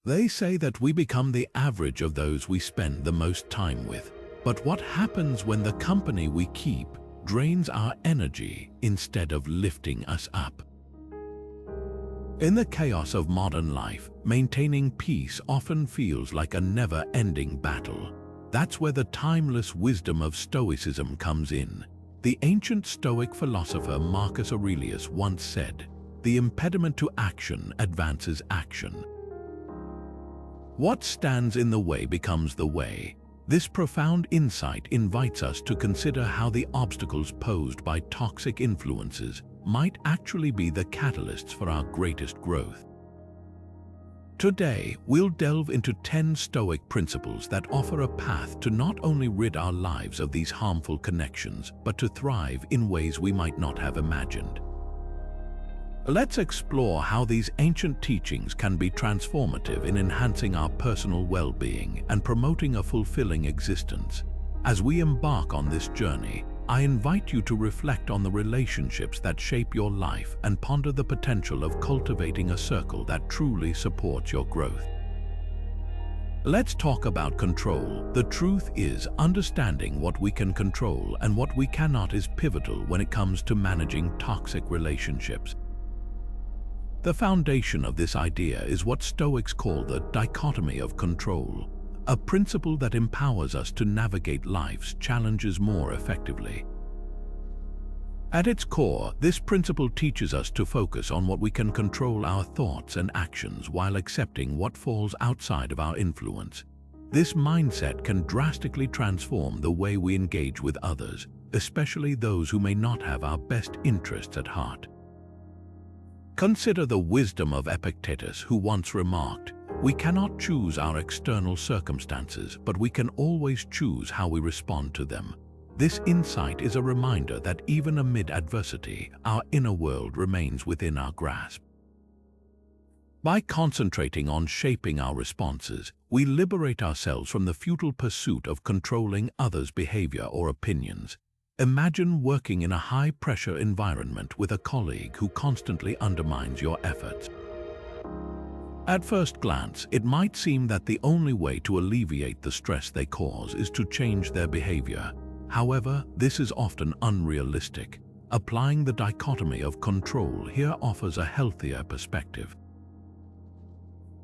They say that we become the average of those we spend the most time with. But what happens when the company we keep drains our energy instead of lifting us up? In the chaos of modern life, maintaining peace often feels like a never-ending battle. That's where the timeless wisdom of Stoicism comes in. The ancient Stoic philosopher Marcus Aurelius once said, "The impediment to action advances action. What stands in the way becomes the way." This profound insight invites us to consider how the obstacles posed by toxic influences might actually be the catalysts for our greatest growth. Today, we'll delve into 10 Stoic principles that offer a path to not only rid our lives of these harmful connections, but to thrive in ways we might not have imagined. Let's explore how these ancient teachings can be transformative in enhancing our personal well-being and promoting a fulfilling existence. As we embark on this journey, I invite you to reflect on the relationships that shape your life and ponder the potential of cultivating a circle that truly supports your growth. Let's talk about control. The truth is, understanding what we can control and what we cannot is pivotal when it comes to managing toxic relationships. The foundation of this idea is what Stoics call the dichotomy of control, a principle that empowers us to navigate life's challenges more effectively. At its core, this principle teaches us to focus on what we can control, our thoughts and actions, while accepting what falls outside of our influence. This mindset can drastically transform the way we engage with others, especially those who may not have our best interests at heart. Consider the wisdom of Epictetus, who once remarked, "We cannot choose our external circumstances, but we can always choose how we respond to them." This insight is a reminder that even amid adversity, our inner world remains within our grasp. By concentrating on shaping our responses, we liberate ourselves from the futile pursuit of controlling others' behavior or opinions. Imagine working in a high-pressure environment with a colleague who constantly undermines your efforts. At first glance, it might seem that the only way to alleviate the stress they cause is to change their behavior. However, this is often unrealistic. Applying the dichotomy of control here offers a healthier perspective.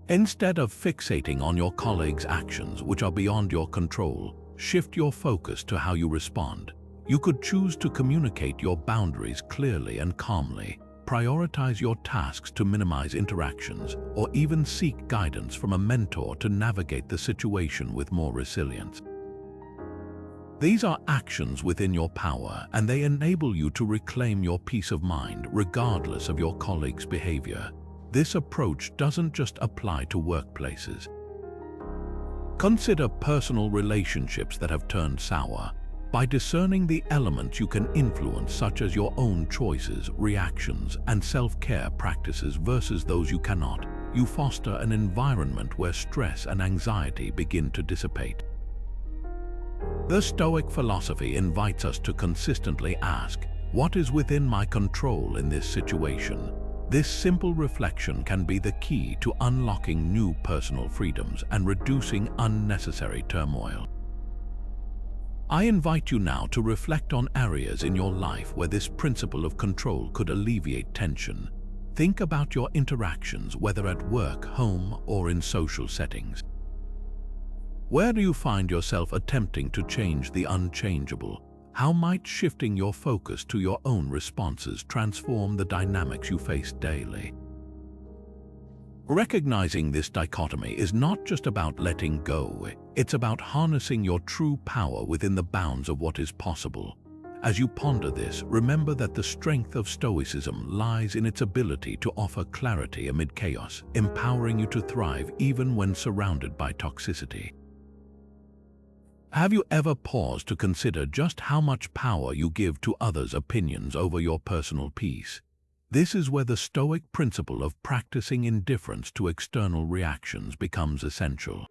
Instead of fixating on your colleague's actions, which are beyond your control, shift your focus to how you respond. You could choose to communicate your boundaries clearly and calmly, prioritize your tasks to minimize interactions, or even seek guidance from a mentor to navigate the situation with more resilience. These are actions within your power, and they enable you to reclaim your peace of mind regardless of your colleague's behavior. This approach doesn't just apply to workplaces. Consider personal relationships that have turned sour. By discerning the elements you can influence, such as your own choices, reactions, and self-care practices versus those you cannot, you foster an environment where stress and anxiety begin to dissipate. The Stoic philosophy invites us to consistently ask, "What is within my control in this situation?" This simple reflection can be the key to unlocking new personal freedoms and reducing unnecessary turmoil. I invite you now to reflect on areas in your life where this principle of control could alleviate tension. Think about your interactions, whether at work, home, or in social settings. Where do you find yourself attempting to change the unchangeable? How might shifting your focus to your own responses transform the dynamics you face daily? Recognizing this dichotomy is not just about letting go, it's about harnessing your true power within the bounds of what is possible. As you ponder this, remember that the strength of Stoicism lies in its ability to offer clarity amid chaos, empowering you to thrive even when surrounded by toxicity. Have you ever paused to consider just how much power you give to others' opinions over your personal peace? This is where the Stoic principle of practicing indifference to external reactions becomes essential.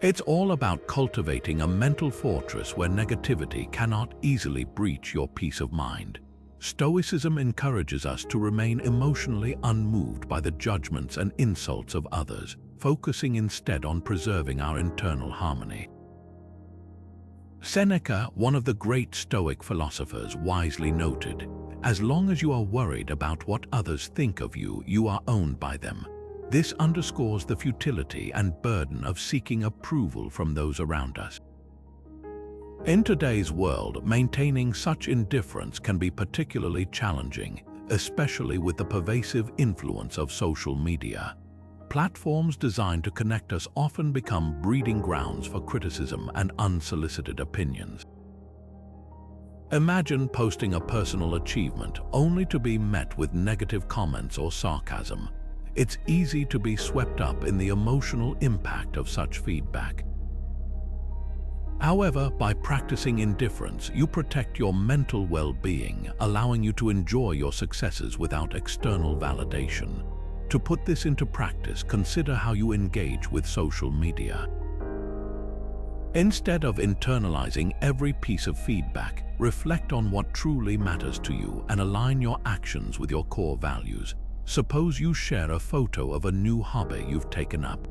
It's all about cultivating a mental fortress where negativity cannot easily breach your peace of mind. Stoicism encourages us to remain emotionally unmoved by the judgments and insults of others, focusing instead on preserving our internal harmony. Seneca, one of the great Stoic philosophers, wisely noted, "As long as you are worried about what others think of you, you are owned by them." This underscores the futility and burden of seeking approval from those around us. In today's world, maintaining such indifference can be particularly challenging, especially with the pervasive influence of social media. Platforms designed to connect us often become breeding grounds for criticism and unsolicited opinions. Imagine posting a personal achievement only to be met with negative comments or sarcasm. It's easy to be swept up in the emotional impact of such feedback. However, by practicing indifference, you protect your mental well-being, allowing you to enjoy your successes without external validation. To put this into practice, consider how you engage with social media. Instead of internalizing every piece of feedback, reflect on what truly matters to you and align your actions with your core values. Suppose you share a photo of a new hobby you've taken up.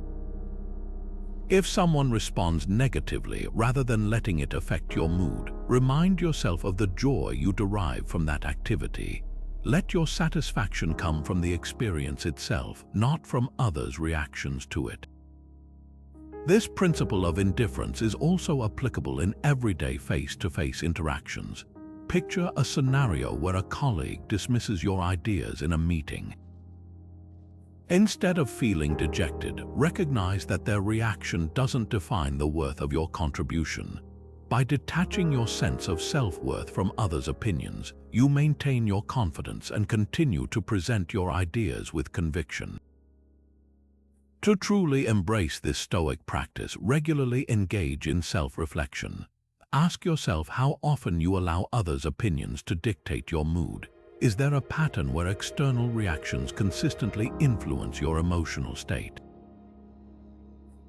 If someone responds negatively, rather than letting it affect your mood, remind yourself of the joy you derive from that activity. Let your satisfaction come from the experience itself, not from others' reactions to it. This principle of indifference is also applicable in everyday face-to-face interactions. Picture a scenario where a colleague dismisses your ideas in a meeting. Instead of feeling dejected, recognize that their reaction doesn't define the worth of your contribution. By detaching your sense of self-worth from others' opinions, you maintain your confidence and continue to present your ideas with conviction. To truly embrace this Stoic practice, regularly engage in self-reflection. Ask yourself how often you allow others' opinions to dictate your mood. Is there a pattern where external reactions consistently influence your emotional state?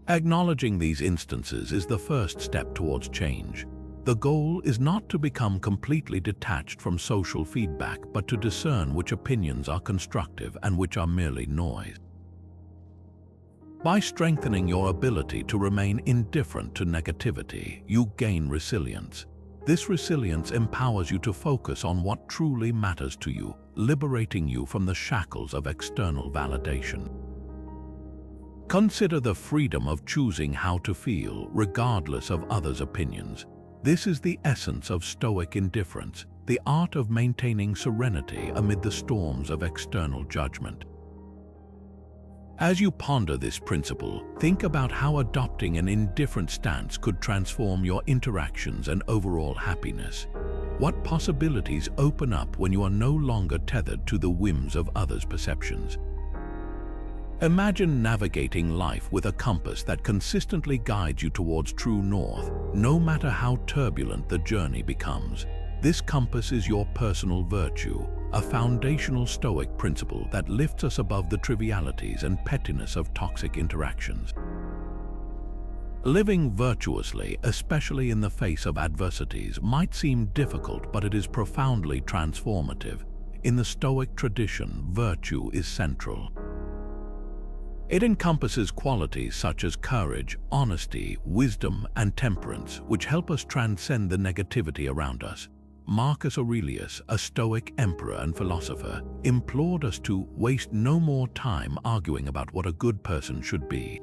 Acknowledging these instances is the first step towards change. The goal is not to become completely detached from social feedback, but to discern which opinions are constructive and which are merely noise. By strengthening your ability to remain indifferent to negativity, you gain resilience. This resilience empowers you to focus on what truly matters to you, liberating you from the shackles of external validation. Consider the freedom of choosing how to feel, regardless of others' opinions. This is the essence of Stoic indifference, the art of maintaining serenity amid the storms of external judgment. As you ponder this principle, think about how adopting an indifferent stance could transform your interactions and overall happiness. What possibilities open up when you are no longer tethered to the whims of others' perceptions? Imagine navigating life with a compass that consistently guides you towards true north, no matter how turbulent the journey becomes. This compass is your personal virtue, a foundational Stoic principle that lifts us above the trivialities and pettiness of toxic interactions. Living virtuously, especially in the face of adversities, might seem difficult, but it is profoundly transformative. In the Stoic tradition, virtue is central. It encompasses qualities such as courage, honesty, wisdom, and temperance, which help us transcend the negativity around us. Marcus Aurelius, a Stoic emperor and philosopher, implored us to waste no more time arguing about what a good person should be.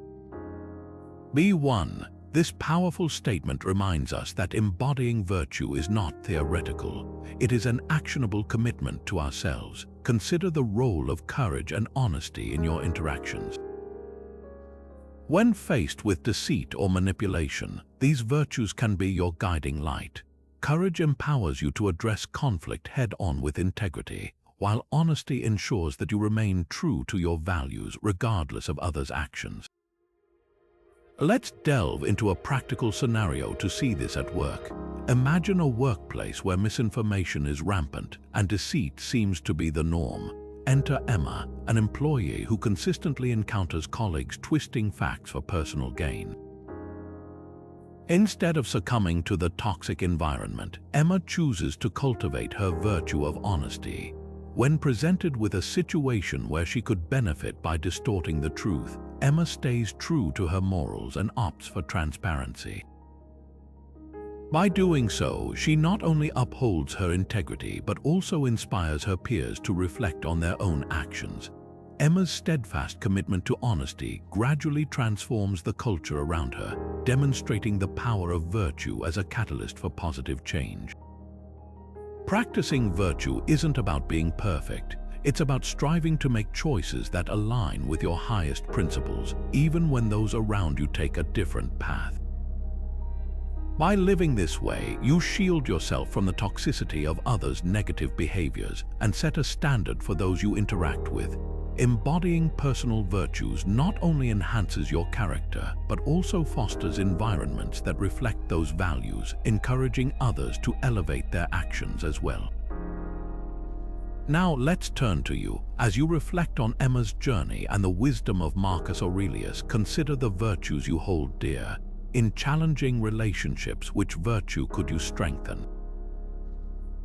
Be one. This powerful statement reminds us that embodying virtue is not theoretical. It is an actionable commitment to ourselves. Consider the role of courage and honesty in your interactions. When faced with deceit or manipulation, these virtues can be your guiding light. Courage empowers you to address conflict head-on with integrity, while honesty ensures that you remain true to your values regardless of others' actions. Let's delve into a practical scenario to see this at work. Imagine a workplace where misinformation is rampant and deceit seems to be the norm. Enter Emma, an employee who consistently encounters colleagues twisting facts for personal gain. Instead of succumbing to the toxic environment, Emma chooses to cultivate her virtue of honesty. When presented with a situation where she could benefit by distorting the truth, Emma stays true to her morals and opts for transparency. By doing so, she not only upholds her integrity but also inspires her peers to reflect on their own actions. Emma's steadfast commitment to honesty gradually transforms the culture around her, demonstrating the power of virtue as a catalyst for positive change. Practicing virtue isn't about being perfect. It's about striving to make choices that align with your highest principles, even when those around you take a different path. By living this way, you shield yourself from the toxicity of others' negative behaviors and set a standard for those you interact with. Embodying personal virtues not only enhances your character, but also fosters environments that reflect those values, encouraging others to elevate their actions as well. Now let's turn to you. As you reflect on Emma's journey and the wisdom of Marcus Aurelius, consider the virtues you hold dear. In challenging relationships, which virtue could you strengthen?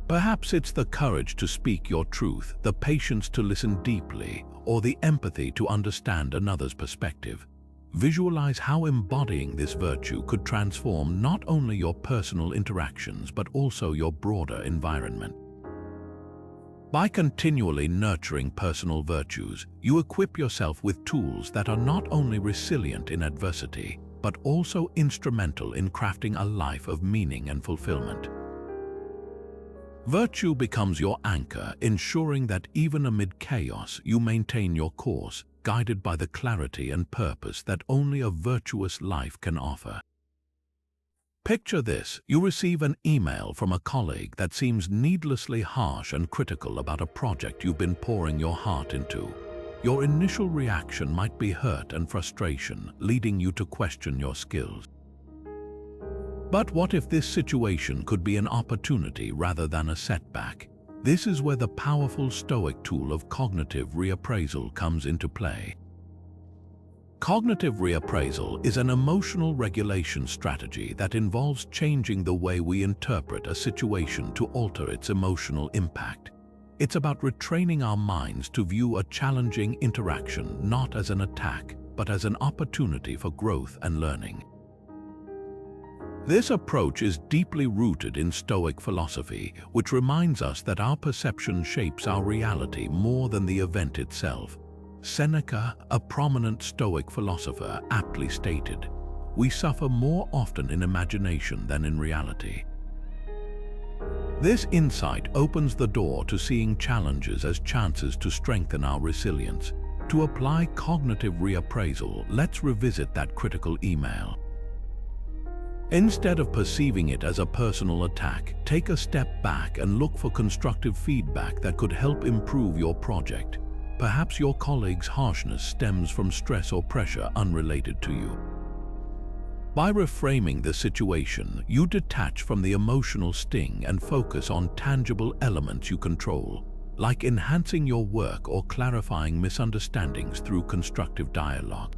Perhaps it's the courage to speak your truth, the patience to listen deeply, or the empathy to understand another's perspective. Visualize how embodying this virtue could transform not only your personal interactions but also your broader environment. By continually nurturing personal virtues, you equip yourself with tools that are not only resilient in adversity, but also instrumental in crafting a life of meaning and fulfillment. Virtue becomes your anchor, ensuring that even amid chaos, you maintain your course, guided by the clarity and purpose that only a virtuous life can offer. Picture this: you receive an email from a colleague that seems needlessly harsh and critical about a project you've been pouring your heart into. Your initial reaction might be hurt and frustration, leading you to question your skills. But what if this situation could be an opportunity rather than a setback? This is where the powerful Stoic tool of cognitive reappraisal comes into play. Cognitive reappraisal is an emotional regulation strategy that involves changing the way we interpret a situation to alter its emotional impact. It's about retraining our minds to view a challenging interaction not as an attack, but as an opportunity for growth and learning. This approach is deeply rooted in Stoic philosophy, which reminds us that our perception shapes our reality more than the event itself. Seneca, a prominent Stoic philosopher, aptly stated, "We suffer more often in imagination than in reality." This insight opens the door to seeing challenges as chances to strengthen our resilience. To apply cognitive reappraisal, let's revisit that critical email. Instead of perceiving it as a personal attack, take a step back and look for constructive feedback that could help improve your project. Perhaps your colleague's harshness stems from stress or pressure unrelated to you. By reframing the situation, you detach from the emotional sting and focus on tangible elements you control, like enhancing your work or clarifying misunderstandings through constructive dialogue.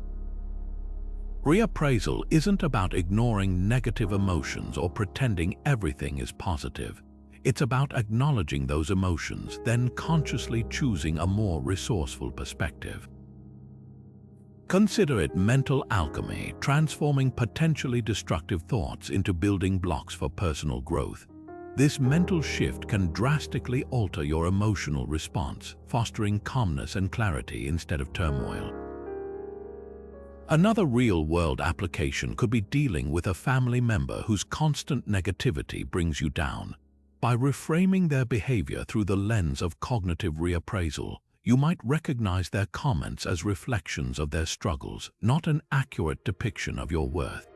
Reappraisal isn't about ignoring negative emotions or pretending everything is positive. It's about acknowledging those emotions, then consciously choosing a more resourceful perspective. Consider it mental alchemy, transforming potentially destructive thoughts into building blocks for personal growth. This mental shift can drastically alter your emotional response, fostering calmness and clarity instead of turmoil. Another real-world application could be dealing with a family member whose constant negativity brings you down. By reframing their behavior through the lens of cognitive reappraisal, you might recognize their comments as reflections of their struggles, not an accurate depiction of your worth.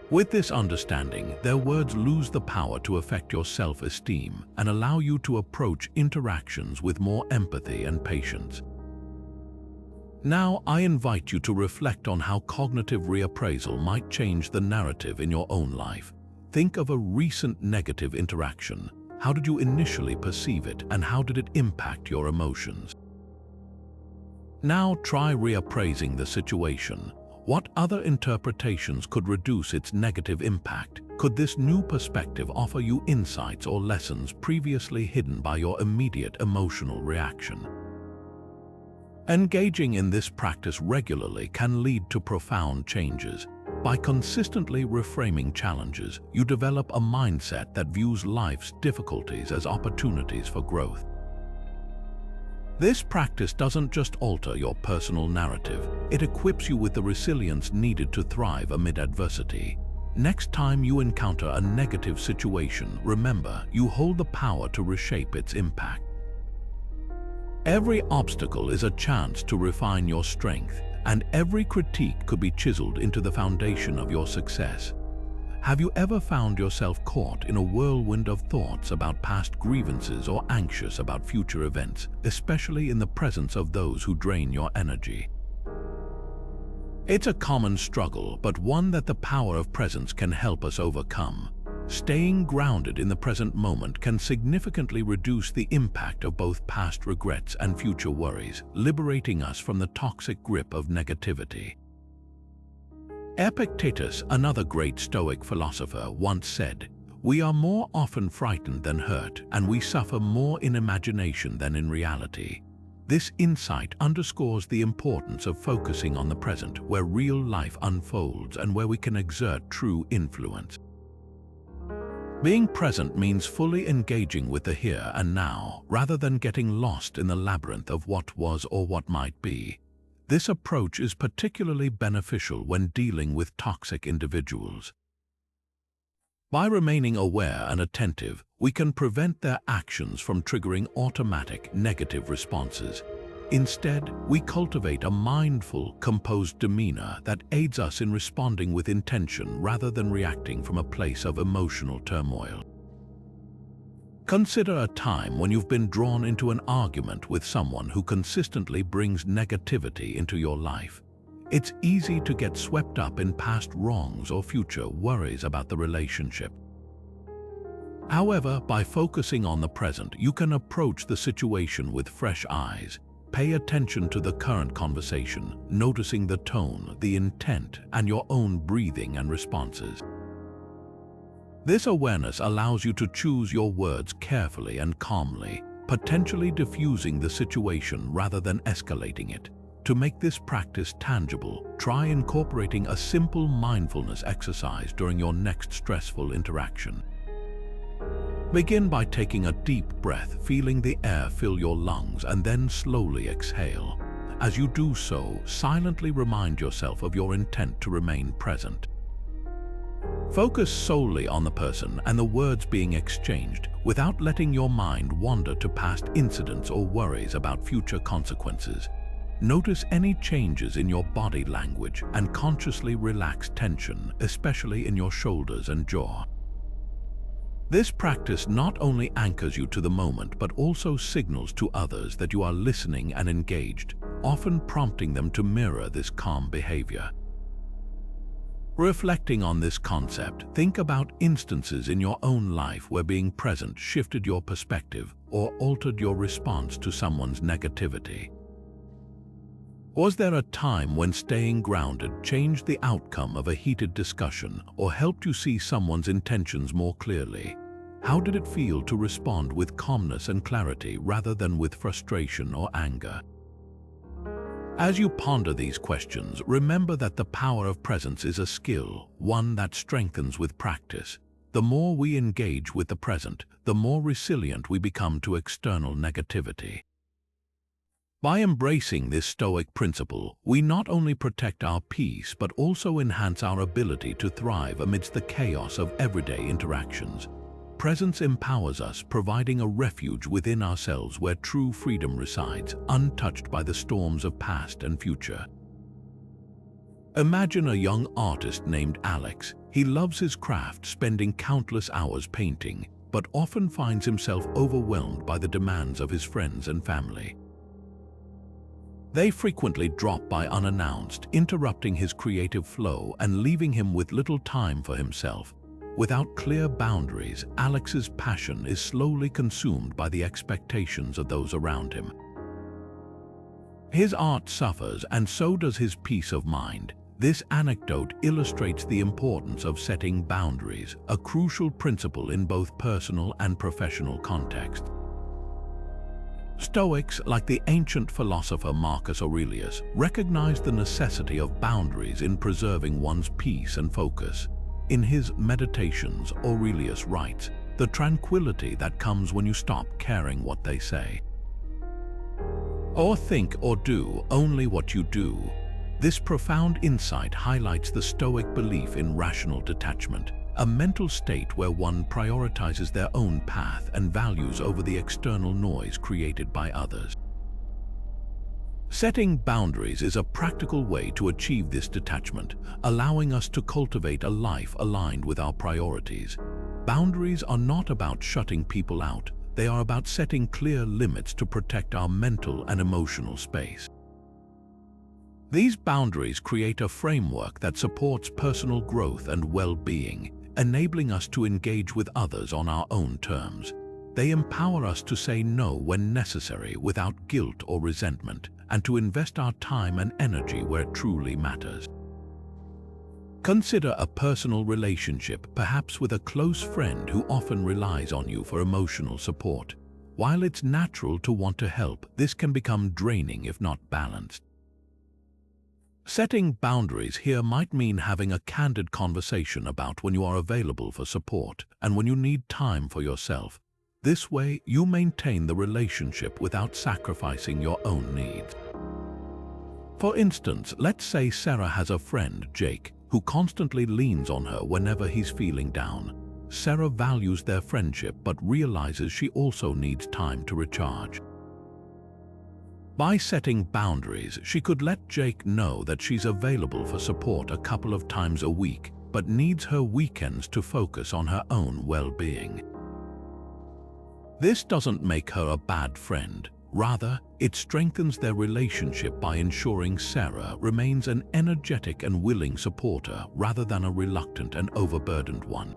With this understanding, their words lose the power to affect your self-esteem and allow you to approach interactions with more empathy and patience. Now, I invite you to reflect on how cognitive reappraisal might change the narrative in your own life. Think of a recent negative interaction. How did you initially perceive it, and how did it impact your emotions? Now try reappraising the situation. What other interpretations could reduce its negative impact? Could this new perspective offer you insights or lessons previously hidden by your immediate emotional reaction? Engaging in this practice regularly can lead to profound changes. By consistently reframing challenges, you develop a mindset that views life's difficulties as opportunities for growth. This practice doesn't just alter your personal narrative, it equips you with the resilience needed to thrive amid adversity. Next time you encounter a negative situation, remember, you hold the power to reshape its impact. Every obstacle is a chance to refine your strength, and every critique could be chiseled into the foundation of your success. Have you ever found yourself caught in a whirlwind of thoughts about past grievances or anxious about future events, especially in the presence of those who drain your energy? It's a common struggle, but one that the power of presence can help us overcome. Staying grounded in the present moment can significantly reduce the impact of both past regrets and future worries, liberating us from the toxic grip of negativity. Epictetus, another great Stoic philosopher, once said, "We are more often frightened than hurt, and we suffer more in imagination than in reality." This insight underscores the importance of focusing on the present, where real life unfolds and where we can exert true influence. Being present means fully engaging with the here and now, rather than getting lost in the labyrinth of what was or what might be. This approach is particularly beneficial when dealing with toxic individuals. By remaining aware and attentive, we can prevent their actions from triggering automatic negative responses. Instead, we cultivate a mindful, composed demeanor that aids us in responding with intention rather than reacting from a place of emotional turmoil. Consider a time when you've been drawn into an argument with someone who consistently brings negativity into your life. It's easy to get swept up in past wrongs or future worries about the relationship. However, by focusing on the present, you can approach the situation with fresh eyes. Pay attention to the current conversation, noticing the tone, the intent, and your own breathing and responses. This awareness allows you to choose your words carefully and calmly, potentially diffusing the situation rather than escalating it. To make this practice tangible, try incorporating a simple mindfulness exercise during your next stressful interaction. Begin by taking a deep breath, feeling the air fill your lungs, and then slowly exhale. As you do so, silently remind yourself of your intent to remain present. Focus solely on the person and the words being exchanged, without letting your mind wander to past incidents or worries about future consequences. Notice any changes in your body language and consciously relax tension, especially in your shoulders and jaw. This practice not only anchors you to the moment but also signals to others that you are listening and engaged, often prompting them to mirror this calm behavior. Reflecting on this concept, think about instances in your own life where being present shifted your perspective or altered your response to someone's negativity. Was there a time when staying grounded changed the outcome of a heated discussion or helped you see someone's intentions more clearly? How did it feel to respond with calmness and clarity rather than with frustration or anger? As you ponder these questions, remember that the power of presence is a skill, one that strengthens with practice. The more we engage with the present, the more resilient we become to external negativity. By embracing this Stoic principle, we not only protect our peace but also enhance our ability to thrive amidst the chaos of everyday interactions. Presence empowers us, providing a refuge within ourselves where true freedom resides, untouched by the storms of past and future. Imagine a young artist named Alex. He loves his craft, spending countless hours painting, but often finds himself overwhelmed by the demands of his friends and family. They frequently drop by unannounced, interrupting his creative flow and leaving him with little time for himself. Without clear boundaries, Alex's passion is slowly consumed by the expectations of those around him. His art suffers, and so does his peace of mind. This anecdote illustrates the importance of setting boundaries, a crucial principle in both personal and professional contexts. Stoics, like the ancient philosopher Marcus Aurelius, recognized the necessity of boundaries in preserving one's peace and focus. In his Meditations, Aurelius writes, "The tranquility that comes when you stop caring what they say, or think or do only what you do." This profound insight highlights the Stoic belief in rational detachment, a mental state where one prioritizes their own path and values over the external noise created by others. Setting boundaries is a practical way to achieve this detachment, allowing us to cultivate a life aligned with our priorities. Boundaries are not about shutting people out, they are about setting clear limits to protect our mental and emotional space. These boundaries create a framework that supports personal growth and well-being, enabling us to engage with others on our own terms. They empower us to say no when necessary without guilt or resentment, and to invest our time and energy where it truly matters. Consider a personal relationship, perhaps with a close friend who often relies on you for emotional support. While it's natural to want to help, this can become draining if not balanced. Setting boundaries here might mean having a candid conversation about when you are available for support and when you need time for yourself. This way, you maintain the relationship without sacrificing your own needs. For instance, let's say Sarah has a friend, Jake, who constantly leans on her whenever he's feeling down. Sarah values their friendship but realizes she also needs time to recharge. By setting boundaries, she could let Jake know that she's available for support a couple of times a week, but needs her weekends to focus on her own well-being. This doesn't make her a bad friend. Rather, it strengthens their relationship by ensuring Sarah remains an energetic and willing supporter rather than a reluctant and overburdened one.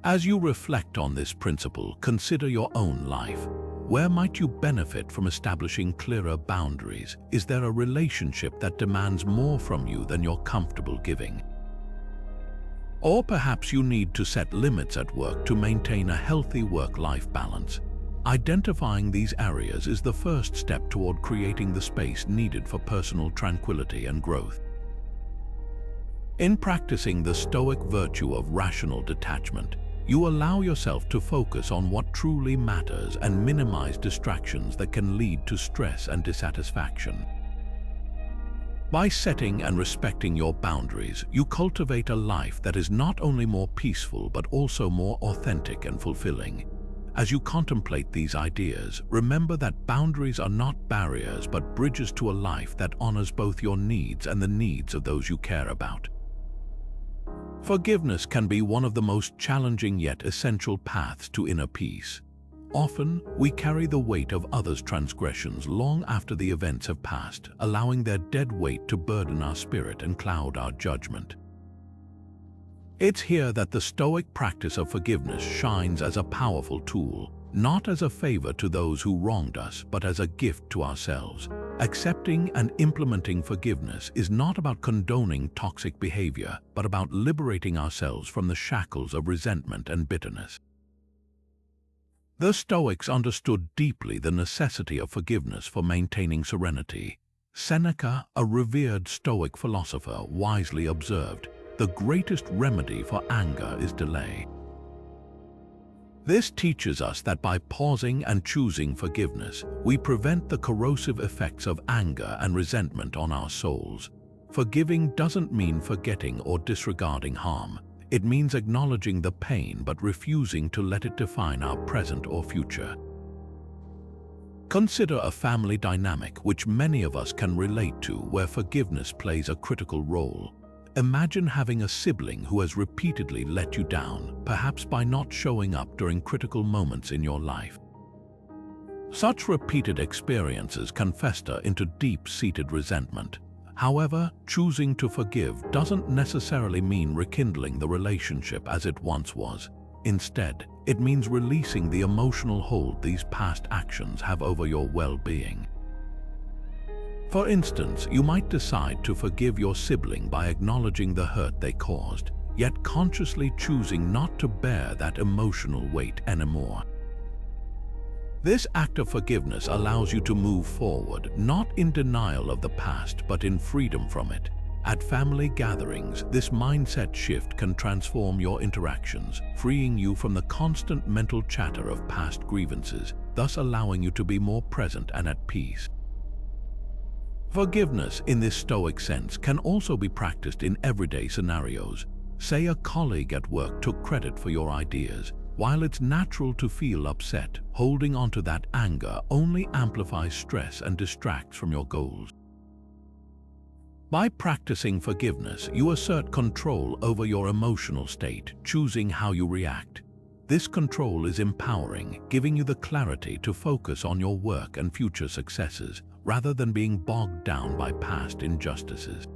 As you reflect on this principle, consider your own life. Where might you benefit from establishing clearer boundaries? Is there a relationship that demands more from you than you're comfortable giving? Or perhaps you need to set limits at work to maintain a healthy work-life balance. Identifying these areas is the first step toward creating the space needed for personal tranquility and growth. In practicing the Stoic virtue of rational detachment, you allow yourself to focus on what truly matters and minimize distractions that can lead to stress and dissatisfaction. By setting and respecting your boundaries, you cultivate a life that is not only more peaceful but also more authentic and fulfilling. As you contemplate these ideas, remember that boundaries are not barriers but bridges to a life that honors both your needs and the needs of those you care about. Forgiveness can be one of the most challenging yet essential paths to inner peace. Often, we carry the weight of others' transgressions long after the events have passed, allowing their dead weight to burden our spirit and cloud our judgment. It's here that the Stoic practice of forgiveness shines as a powerful tool, not as a favor to those who wronged us, but as a gift to ourselves. Accepting and implementing forgiveness is not about condoning toxic behavior, but about liberating ourselves from the shackles of resentment and bitterness. The Stoics understood deeply the necessity of forgiveness for maintaining serenity. Seneca, a revered Stoic philosopher, wisely observed, "The greatest remedy for anger is delay." This teaches us that by pausing and choosing forgiveness, we prevent the corrosive effects of anger and resentment on our souls. Forgiving doesn't mean forgetting or disregarding harm. It means acknowledging the pain but refusing to let it define our present or future. Consider a family dynamic which many of us can relate to, where forgiveness plays a critical role. Imagine having a sibling who has repeatedly let you down, perhaps by not showing up during critical moments in your life. Such repeated experiences can fester into deep-seated resentment. However, choosing to forgive doesn't necessarily mean rekindling the relationship as it once was. Instead, it means releasing the emotional hold these past actions have over your well-being. For instance, you might decide to forgive your sibling by acknowledging the hurt they caused, yet consciously choosing not to bear that emotional weight anymore. This act of forgiveness allows you to move forward, not in denial of the past, but in freedom from it. At family gatherings, this mindset shift can transform your interactions, freeing you from the constant mental chatter of past grievances, thus allowing you to be more present and at peace. Forgiveness, in this Stoic sense, can also be practiced in everyday scenarios. Say a colleague at work took credit for your ideas. While it's natural to feel upset, holding onto that anger only amplifies stress and distracts from your goals. By practicing forgiveness, you assert control over your emotional state, choosing how you react. This control is empowering, giving you the clarity to focus on your work and future successes, rather than being bogged down by past injustices.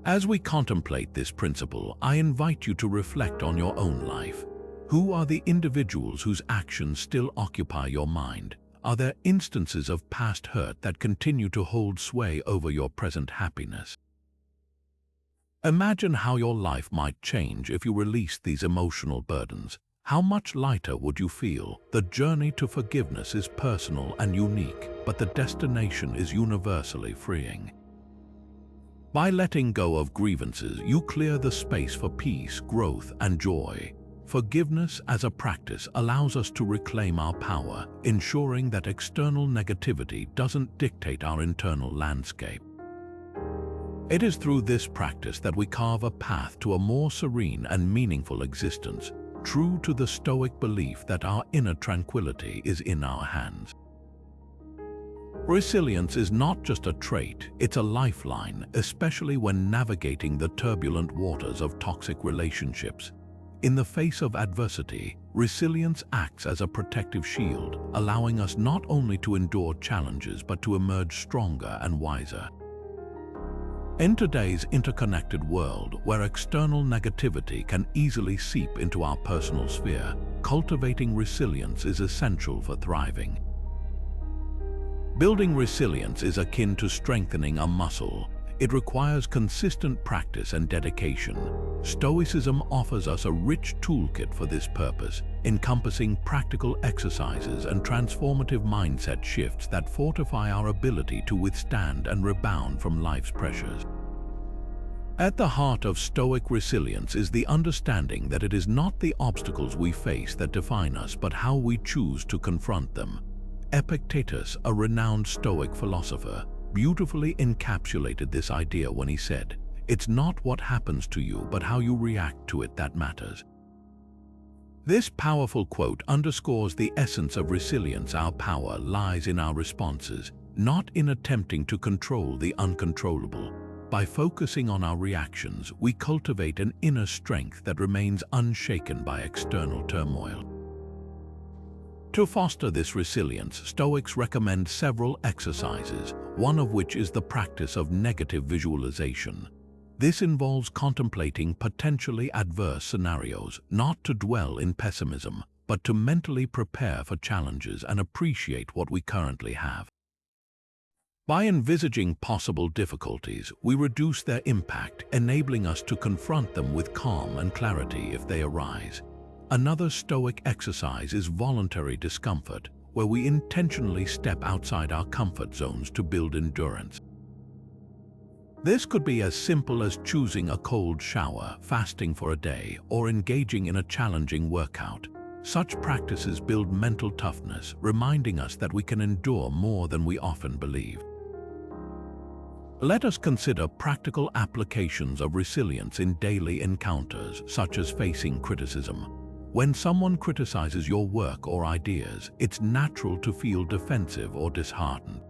As we contemplate this principle, I invite you to reflect on your own life. Who are the individuals whose actions still occupy your mind? Are there instances of past hurt that continue to hold sway over your present happiness? Imagine how your life might change if you released these emotional burdens. How much lighter would you feel? The journey to forgiveness is personal and unique, but the destination is universally freeing. By letting go of grievances, you clear the space for peace, growth, and joy. Forgiveness as a practice allows us to reclaim our power, ensuring that external negativity doesn't dictate our internal landscape. It is through this practice that we carve a path to a more serene and meaningful existence, true to the Stoic belief that our inner tranquility is in our hands. Resilience is not just a trait, it's a lifeline, especially when navigating the turbulent waters of toxic relationships. In the face of adversity, resilience acts as a protective shield, allowing us not only to endure challenges but to emerge stronger and wiser. In today's interconnected world, where external negativity can easily seep into our personal sphere, cultivating resilience is essential for thriving. Building resilience is akin to strengthening a muscle. It requires consistent practice and dedication. Stoicism offers us a rich toolkit for this purpose, encompassing practical exercises and transformative mindset shifts that fortify our ability to withstand and rebound from life's pressures. At the heart of Stoic resilience is the understanding that it is not the obstacles we face that define us, but how we choose to confront them. Epictetus, a renowned Stoic philosopher, beautifully encapsulated this idea when he said, "It's not what happens to you, but how you react to it that matters." This powerful quote underscores the essence of resilience. Our power lies in our responses, not in attempting to control the uncontrollable. By focusing on our reactions, we cultivate an inner strength that remains unshaken by external turmoil. To foster this resilience, Stoics recommend several exercises, one of which is the practice of negative visualization. This involves contemplating potentially adverse scenarios, not to dwell in pessimism, but to mentally prepare for challenges and appreciate what we currently have. By envisaging possible difficulties, we reduce their impact, enabling us to confront them with calm and clarity if they arise. Another Stoic exercise is voluntary discomfort, where we intentionally step outside our comfort zones to build endurance. This could be as simple as choosing a cold shower, fasting for a day, or engaging in a challenging workout. Such practices build mental toughness, reminding us that we can endure more than we often believe. Let us consider practical applications of resilience in daily encounters, such as facing criticism. When someone criticizes your work or ideas, it's natural to feel defensive or disheartened.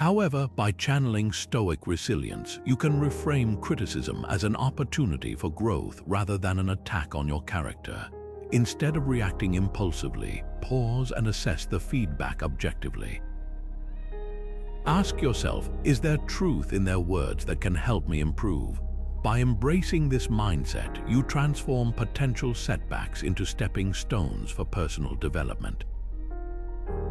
However, by channeling Stoic resilience, you can reframe criticism as an opportunity for growth rather than an attack on your character. Instead of reacting impulsively, pause and assess the feedback objectively. Ask yourself, is there truth in their words that can help me improve? By embracing this mindset, you transform potential setbacks into stepping stones for personal development.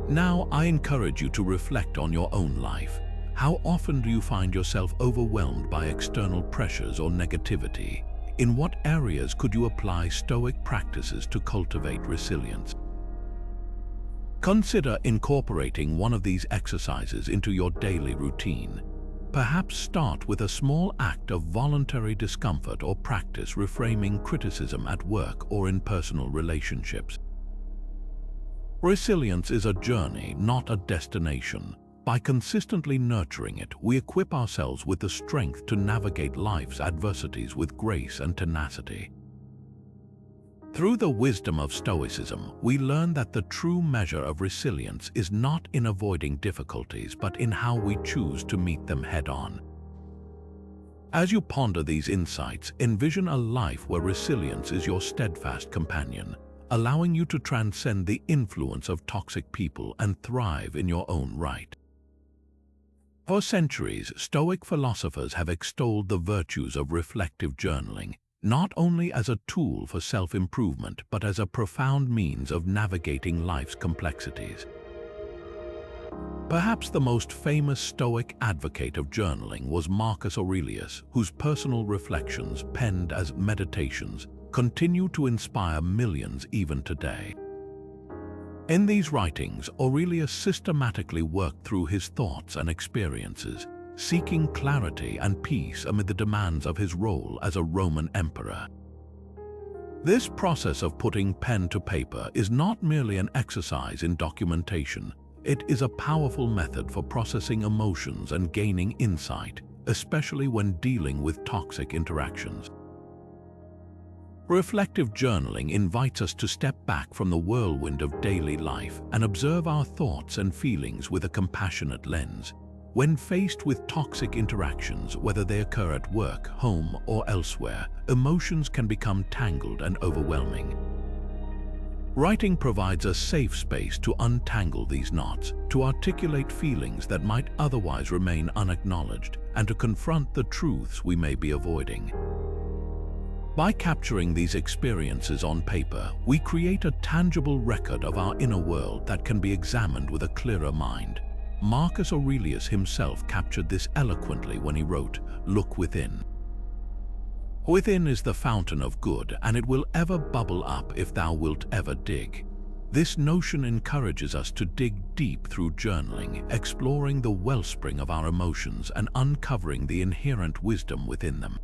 Now, I encourage you to reflect on your own life. How often do you find yourself overwhelmed by external pressures or negativity? In what areas could you apply Stoic practices to cultivate resilience? Consider incorporating one of these exercises into your daily routine. Perhaps start with a small act of voluntary discomfort or practice reframing criticism at work or in personal relationships. Resilience is a journey, not a destination. By consistently nurturing it, we equip ourselves with the strength to navigate life's adversities with grace and tenacity. Through the wisdom of Stoicism, we learn that the true measure of resilience is not in avoiding difficulties, but in how we choose to meet them head-on. As you ponder these insights, envision a life where resilience is your steadfast companion, allowing you to transcend the influence of toxic people and thrive in your own right. For centuries, Stoic philosophers have extolled the virtues of reflective journaling, not only as a tool for self-improvement, but as a profound means of navigating life's complexities. Perhaps the most famous Stoic advocate of journaling was Marcus Aurelius, whose personal reflections, penned as meditations, continue to inspire millions even today. In these writings, Aurelius systematically worked through his thoughts and experiences, seeking clarity and peace amid the demands of his role as a Roman emperor. This process of putting pen to paper is not merely an exercise in documentation. It is a powerful method for processing emotions and gaining insight, especially when dealing with toxic interactions. Reflective journaling invites us to step back from the whirlwind of daily life and observe our thoughts and feelings with a compassionate lens. When faced with toxic interactions, whether they occur at work, home, or elsewhere, emotions can become tangled and overwhelming. Writing provides a safe space to untangle these knots, to articulate feelings that might otherwise remain unacknowledged, and to confront the truths we may be avoiding. By capturing these experiences on paper, we create a tangible record of our inner world that can be examined with a clearer mind. Marcus Aurelius himself captured this eloquently when he wrote, "Look within. Within is the fountain of good, and it will ever bubble up if thou wilt ever dig." This notion encourages us to dig deep through journaling, exploring the wellspring of our emotions and uncovering the inherent wisdom within them.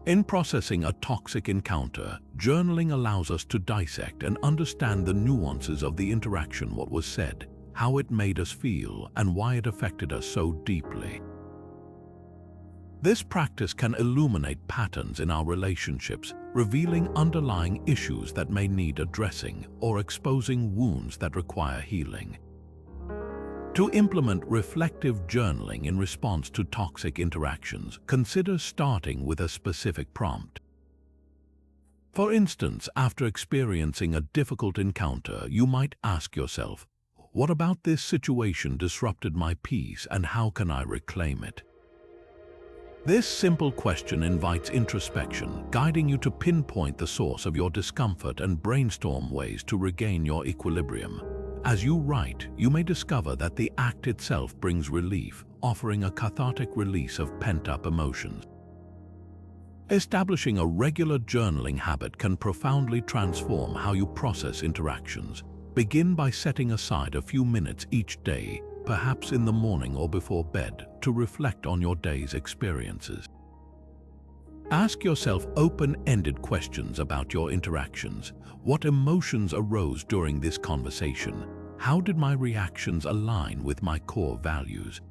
In processing a toxic encounter, journaling allows us to dissect and understand the nuances of the interaction, what was said, how it made us feel, and why it affected us so deeply. This practice can illuminate patterns in our relationships, revealing underlying issues that may need addressing or exposing wounds that require healing. To implement reflective journaling in response to toxic interactions, consider starting with a specific prompt. For instance, after experiencing a difficult encounter, you might ask yourself, "What about this situation disrupted my peace, and how can I reclaim it?" This simple question invites introspection, guiding you to pinpoint the source of your discomfort and brainstorm ways to regain your equilibrium. As you write, you may discover that the act itself brings relief, offering a cathartic release of pent-up emotions. Establishing a regular journaling habit can profoundly transform how you process interactions. Begin by setting aside a few minutes each day, perhaps in the morning or before bed, to reflect on your day's experiences. Ask yourself open-ended questions about your interactions. What emotions arose during this conversation? How did my reactions align with my core values?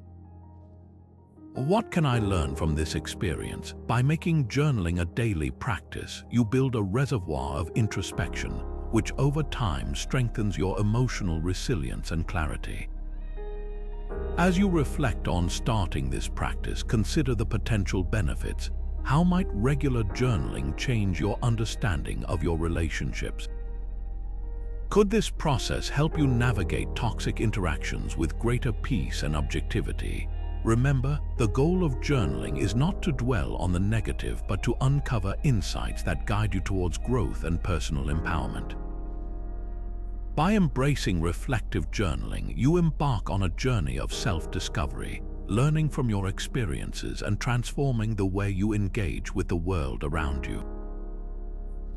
What can I learn from this experience? By making journaling a daily practice, you build a reservoir of introspection, which over time strengthens your emotional resilience and clarity. As you reflect on starting this practice, consider the potential benefits. How might regular journaling change your understanding of your relationships? Could this process help you navigate toxic interactions with greater peace and objectivity? Remember, the goal of journaling is not to dwell on the negative, but to uncover insights that guide you towards growth and personal empowerment. By embracing reflective journaling, you embark on a journey of self-discovery, learning from your experiences and transforming the way you engage with the world around you.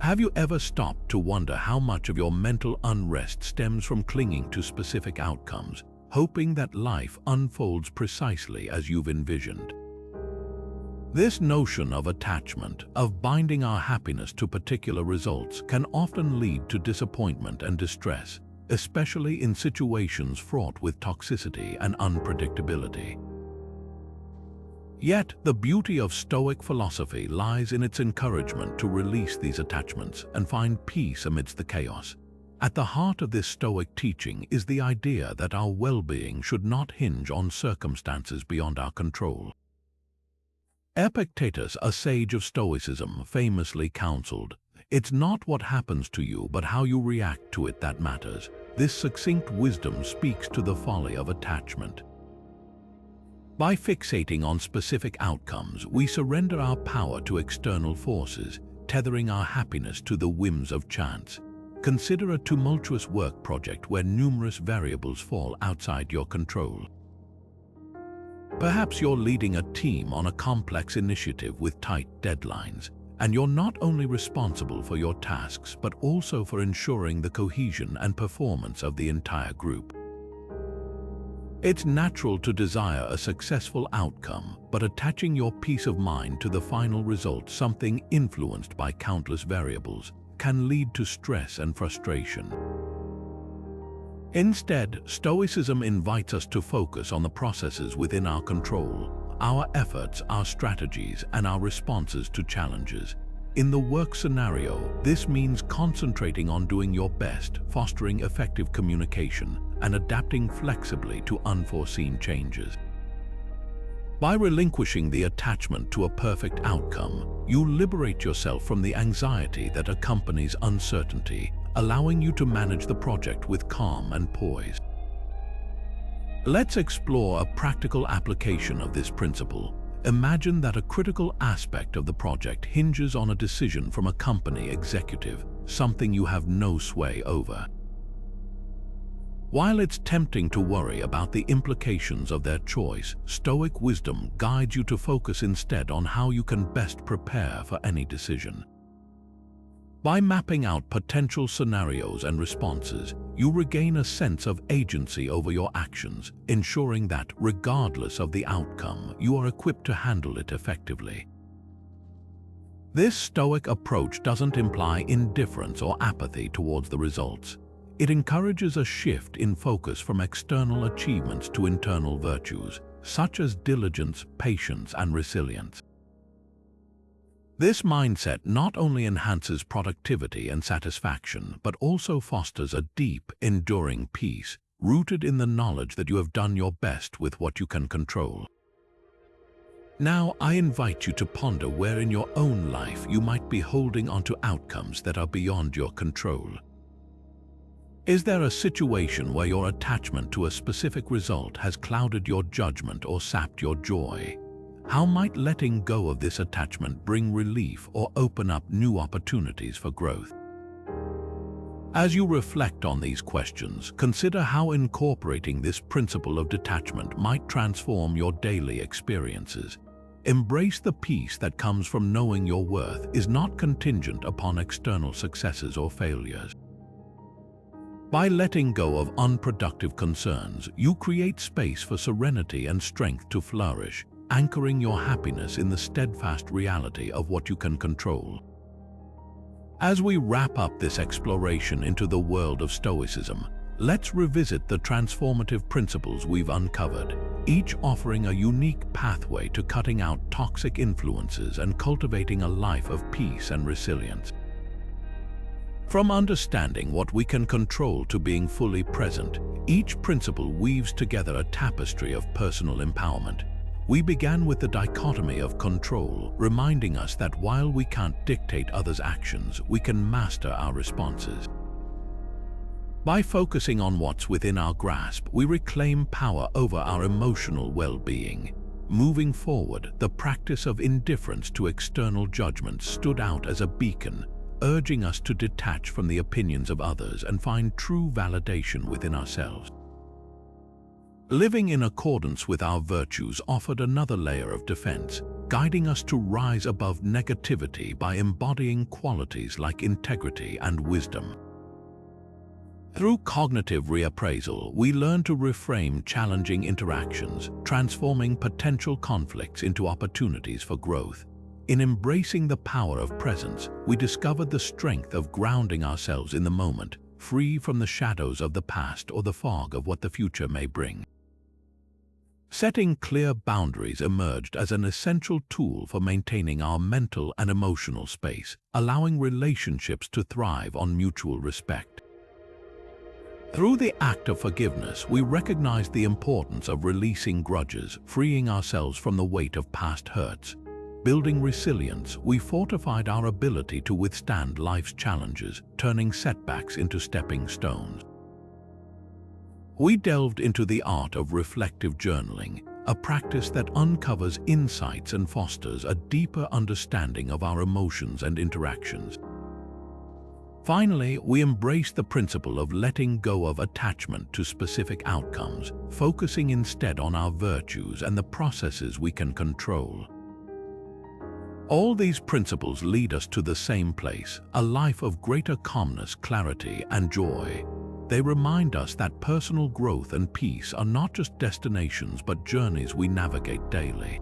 Have you ever stopped to wonder how much of your mental unrest stems from clinging to specific outcomes, hoping that life unfolds precisely as you've envisioned? This notion of attachment, of binding our happiness to particular results, can often lead to disappointment and distress, especially in situations fraught with toxicity and unpredictability. Yet, the beauty of Stoic philosophy lies in its encouragement to release these attachments and find peace amidst the chaos. At the heart of this Stoic teaching is the idea that our well-being should not hinge on circumstances beyond our control. Epictetus, a sage of Stoicism, famously counseled, "It's not what happens to you, but how you react to it that matters." This succinct wisdom speaks to the folly of attachment. By fixating on specific outcomes, we surrender our power to external forces, tethering our happiness to the whims of chance. Consider a tumultuous work project where numerous variables fall outside your control. Perhaps you're leading a team on a complex initiative with tight deadlines, and you're not only responsible for your tasks but also for ensuring the cohesion and performance of the entire group. It's natural to desire a successful outcome, but attaching your peace of mind to the final result, something influenced by countless variables, can lead to stress and frustration. Instead, Stoicism invites us to focus on the processes within our control, our efforts, our strategies, and our responses to challenges. In the work scenario, this means concentrating on doing your best, fostering effective communication, and adapting flexibly to unforeseen changes. By relinquishing the attachment to a perfect outcome, you liberate yourself from the anxiety that accompanies uncertainty, allowing you to manage the project with calm and poise. Let's explore a practical application of this principle. Imagine that a critical aspect of the project hinges on a decision from a company executive, something you have no sway over. While it's tempting to worry about the implications of their choice, Stoic wisdom guides you to focus instead on how you can best prepare for any decision. By mapping out potential scenarios and responses, you regain a sense of agency over your actions, ensuring that, regardless of the outcome, you are equipped to handle it effectively. This Stoic approach doesn't imply indifference or apathy towards the results. It encourages a shift in focus from external achievements to internal virtues, such as diligence, patience, and resilience. This mindset not only enhances productivity and satisfaction, but also fosters a deep, enduring peace, rooted in the knowledge that you have done your best with what you can control. Now, I invite you to ponder where in your own life you might be holding onto outcomes that are beyond your control. Is there a situation where your attachment to a specific result has clouded your judgment or sapped your joy? How might letting go of this attachment bring relief or open up new opportunities for growth? As you reflect on these questions, consider how incorporating this principle of detachment might transform your daily experiences. Embrace the peace that comes from knowing your worth is not contingent upon external successes or failures. By letting go of unproductive concerns, you create space for serenity and strength to flourish, anchoring your happiness in the steadfast reality of what you can control. As we wrap up this exploration into the world of Stoicism, let's revisit the transformative principles we've uncovered, each offering a unique pathway to cutting out toxic influences and cultivating a life of peace and resilience. From understanding what we can control to being fully present, each principle weaves together a tapestry of personal empowerment. We began with the dichotomy of control, reminding us that while we can't dictate others' actions, we can master our responses. By focusing on what's within our grasp, we reclaim power over our emotional well-being. Moving forward, the practice of indifference to external judgment stood out as a beacon, urging us to detach from the opinions of others and find true validation within ourselves. Living in accordance with our virtues offered another layer of defense, guiding us to rise above negativity by embodying qualities like integrity and wisdom. Through cognitive reappraisal, we learn to reframe challenging interactions, transforming potential conflicts into opportunities for growth. In embracing the power of presence, we discovered the strength of grounding ourselves in the moment, free from the shadows of the past or the fog of what the future may bring. Setting clear boundaries emerged as an essential tool for maintaining our mental and emotional space, allowing relationships to thrive on mutual respect. Through the act of forgiveness, we recognized the importance of releasing grudges, freeing ourselves from the weight of past hurts. Building resilience, we fortified our ability to withstand life's challenges, turning setbacks into stepping stones. We delved into the art of reflective journaling, a practice that uncovers insights and fosters a deeper understanding of our emotions and interactions. Finally, we embraced the principle of letting go of attachment to specific outcomes, focusing instead on our virtues and the processes we can control. All these principles lead us to the same place, a life of greater calmness, clarity, and joy. They remind us that personal growth and peace are not just destinations but journeys we navigate daily.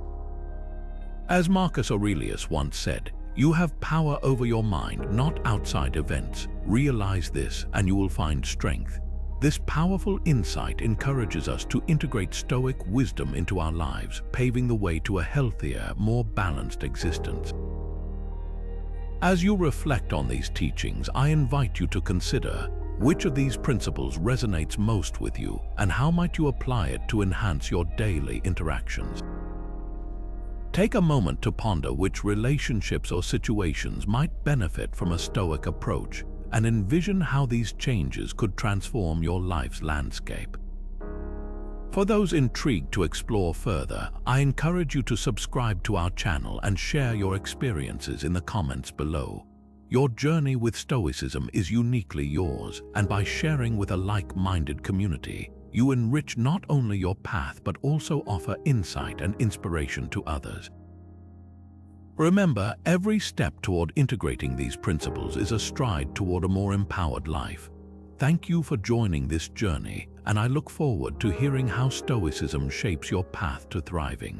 As Marcus Aurelius once said, "You have power over your mind, not outside events. Realize this and you will find strength." This powerful insight encourages us to integrate Stoic wisdom into our lives, paving the way to a healthier, more balanced existence. As you reflect on these teachings, I invite you to consider which of these principles resonates most with you and how might you apply it to enhance your daily interactions. Take a moment to ponder which relationships or situations might benefit from a Stoic approach and envision how these changes could transform your life's landscape. For those intrigued to explore further, I encourage you to subscribe to our channel and share your experiences in the comments below. Your journey with Stoicism is uniquely yours, and by sharing with a like-minded community, you enrich not only your path but also offer insight and inspiration to others. Remember, every step toward integrating these principles is a stride toward a more empowered life. Thank you for joining this journey, and I look forward to hearing how Stoicism shapes your path to thriving.